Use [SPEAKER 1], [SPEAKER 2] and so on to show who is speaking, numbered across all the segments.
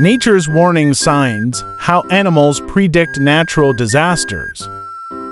[SPEAKER 1] Nature's warning signs: how animals predict natural disasters.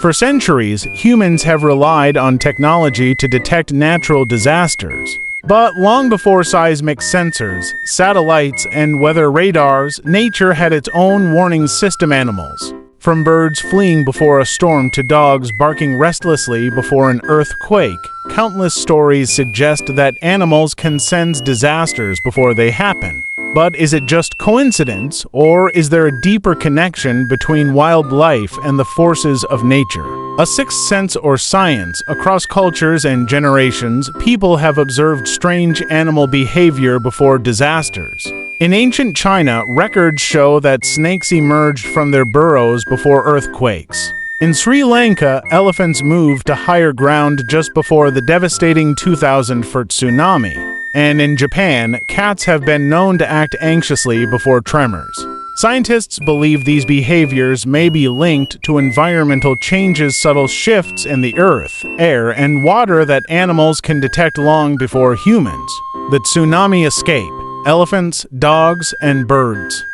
[SPEAKER 1] For centuries, humans have relied on technology to detect natural disasters. But long before seismic sensors, satellites, and weather radars, nature had its own warning system: animals. From birds fleeing before a storm to dogs barking restlessly before an earthquake, countless stories suggest that animals can sense disasters before they happen. But is it just coincidence, or is there a deeper connection between wildlife and the forces of nature? A sixth sense or science. Across cultures and generations, people have observed strange animal behavior before disasters. In ancient China, records show that snakes emerged from their burrows before earthquakes. In Sri Lanka, elephants moved to higher ground just before the devastating 2000-foot tsunami. And in Japan, cats have been known to act anxiously before tremors. Scientists believe these behaviors may be linked to environmental changes, subtle shifts in the earth, air, and water that animals can detect long before humans. The tsunami escape: elephants, dogs, and birds.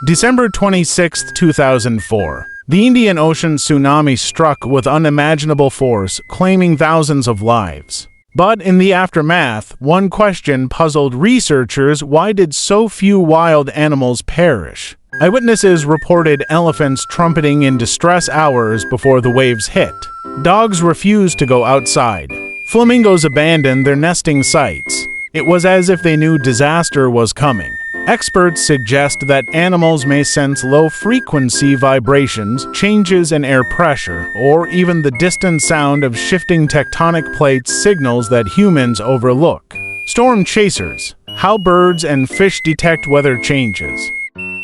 [SPEAKER 1] December 26, 2004. The Indian Ocean tsunami struck with unimaginable force, claiming thousands of lives. But in the aftermath, one question puzzled researchers: why did so few wild animals perish? Eyewitnesses reported elephants trumpeting in distress hours before the waves hit. Dogs refused to go outside. Flamingos abandoned their nesting sites. It was as if they knew disaster was coming. Experts suggest that animals may sense low-frequency vibrations, changes in air pressure, or even the distant sound of shifting tectonic plates, signals that humans overlook. Storm chasers: how birds and fish detect weather changes.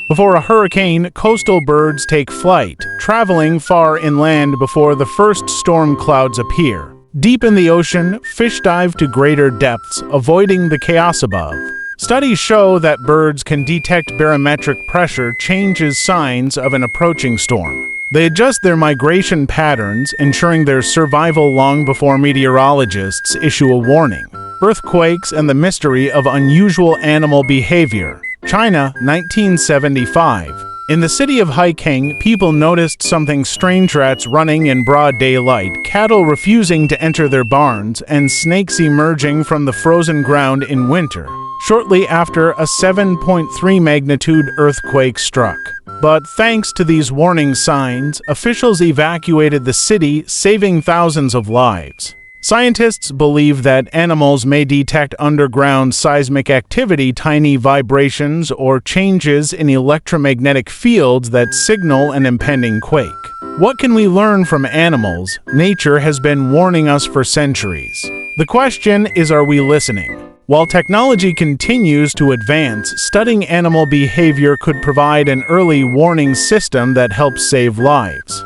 [SPEAKER 1] Before a hurricane, coastal birds take flight, traveling far inland before the first storm clouds appear. Deep in the ocean, fish dive to greater depths, avoiding the chaos above. Studies show that birds can detect barometric pressure changes, signs of an approaching storm. They adjust their migration patterns, ensuring their survival long before meteorologists issue a warning. Earthquakes and the mystery of unusual animal behavior. China, 1975. In the city of Heightened, people noticed something strange: rats running in broad daylight, cattle refusing to enter their barns, and snakes emerging from the frozen ground in winter. Shortly after, a 7.3 magnitude earthquake struck. But thanks to these warning signs, officials evacuated the city, saving thousands of lives. Scientists believe that animals may detect underground seismic activity, tiny vibrations, or changes in electromagnetic fields that signal an impending quake. What can we learn from animals? Nature has been warning us for centuries. The question is, are we listening? While technology continues to advance, studying animal behavior could provide an early warning system that helps save lives.